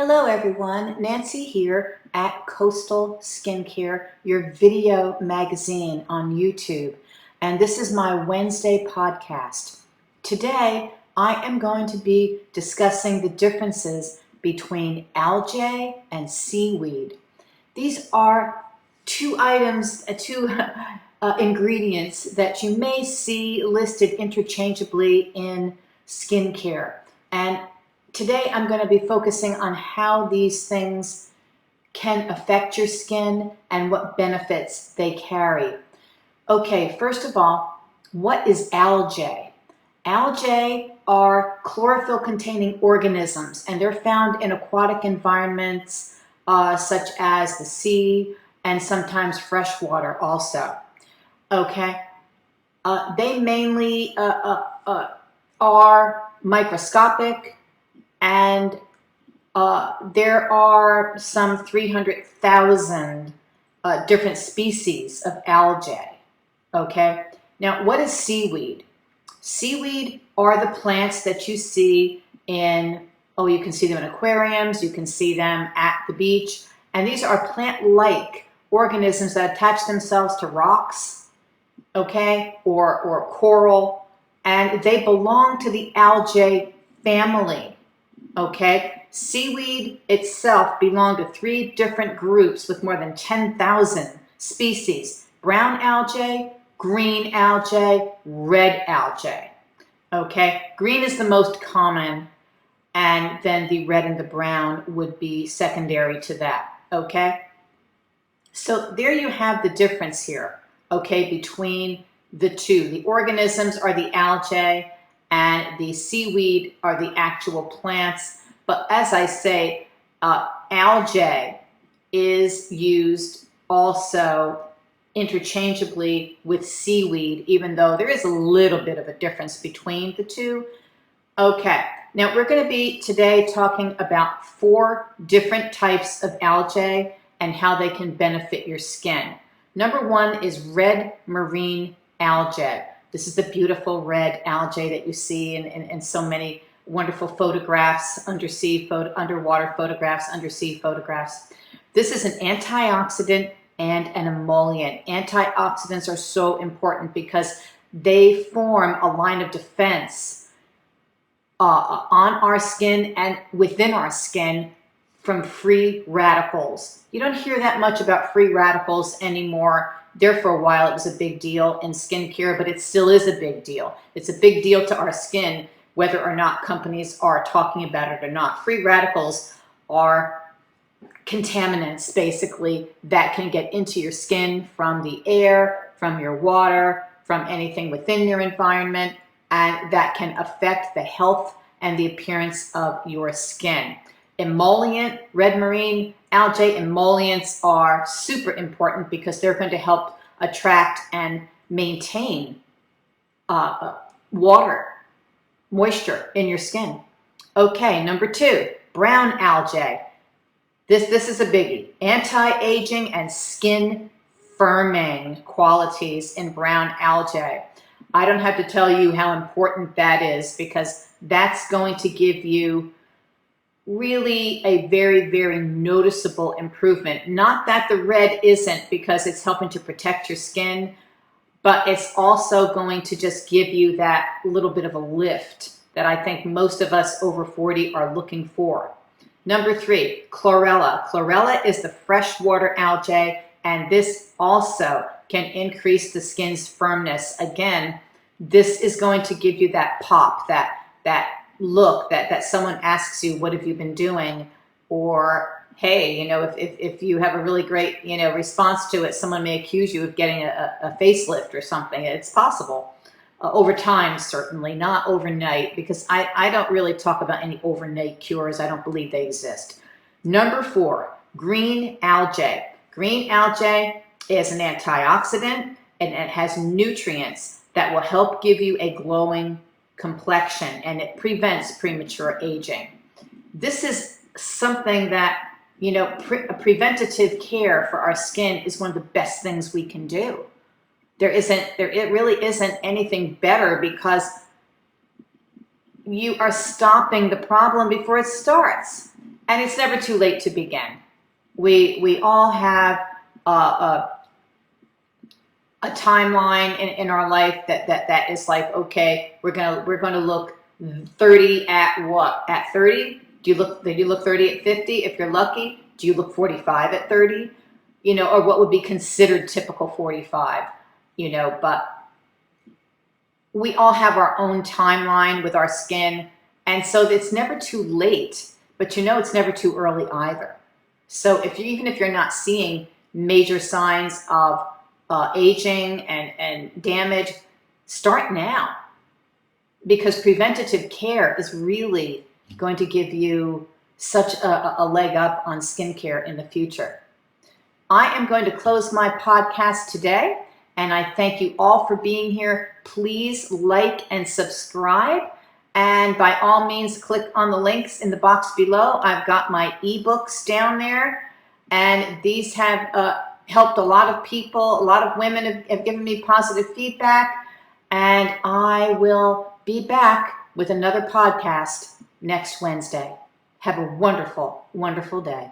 Hello everyone, Nancy here at Coastal Skincare, your video magazine on YouTube, and this is my Wednesday podcast. Today I am going to be discussing the differences between algae and seaweed. These are two ingredients that you may see listed interchangeably in skincare. And today I'm going to be focusing on how these things can affect your skin and what benefits they carry. Okay, first of all, what is algae? Algae are chlorophyll-containing organisms, and they're found in aquatic environments such as the sea and sometimes freshwater also. Okay, they mainly are microscopic, and there are some 300,000 different species of algae. Okay, now what is seaweed? Seaweed are the plants that you see in, you can see them in aquariums, you can see them at the beach, and these are plant-like organisms that attach themselves to rocks, okay, or coral, and they belong to the algae family, okay? Seaweed itself belonged to 3 different groups with more than 10,000 species: brown algae, green algae, red algae, okay? Green is the most common, and then the red and the brown would be secondary to that, okay? So there you have the difference here, okay, between the two. The organisms are the algae, and the seaweed are the actual plants. But as I say, algae is used also interchangeably with seaweed, even though there is a little bit of a difference between the two. Okay, now we're going to be today talking about 4 different types of algae and how they can benefit your skin. Number 1 is red marine algae. This is the beautiful red algae that you see in so many wonderful photographs, underwater photographs, undersea photographs. This is an antioxidant and an emollient. Antioxidants are so important because they form a line of defense on our skin and within our skin from free radicals. You don't hear that much about free radicals anymore. There for a while it was a big deal in skincare, but it still is a big deal. It's a big deal to our skin whether or not companies are talking about it or not. Free radicals are contaminants basically that can get into your skin from the air, from your water, from anything within your environment, and that can affect the health and the appearance of your skin. Emollient, red marine algae emollients are super important because they're going to help attract and maintain water, moisture in your skin. Okay, number 2, brown algae. This is a biggie. Anti-aging and skin firming qualities in brown algae. I don't have to tell you how important that is because that's going to give you really a very, very noticeable improvement. Not that the red isn't, because it's helping to protect your skin, but it's also going to just give you that little bit of a lift that I think most of us over 40 are looking for. Number 3, chlorella. Chlorella is the freshwater algae, and this also can increase the skin's firmness. Again, this is going to give you that pop, that look that someone asks you, what have you been doing? Or, hey, you know, if you have a really great, you know, response to it, someone may accuse you of getting a facelift or something. It's possible. Over time, certainly, not overnight, because I don't really talk about any overnight cures. I don't believe they exist. Number 4, green algae. Green algae is an antioxidant, and it has nutrients that will help give you a glowing complexion, and it prevents premature aging. This is something that, you know, preventative care for our skin is one of the best things we can do. It really isn't anything better, because you are stopping the problem before it starts. And it's never too late to begin. We all have a timeline in our life that is like, okay, we're gonna look 30 at what? At 30? Do you look 30 at 50 if you're lucky? Do you look 45 at 30? You know, or what would be considered typical 45, you know, but we all have our own timeline with our skin. And so it's never too late, but you know, it's never too early either. So even if you're not seeing major signs of aging and damage, start now, because preventative care is really going to give you such a leg up on skincare in the future. I am going to close my podcast today, and I thank you all for being here. Please like and subscribe, and by all means, click on the links in the box below. I've got my ebooks down there, and these have helped a lot of people. A lot of women have given me positive feedback, and I will be back with another podcast next Wednesday. Have a wonderful, wonderful day.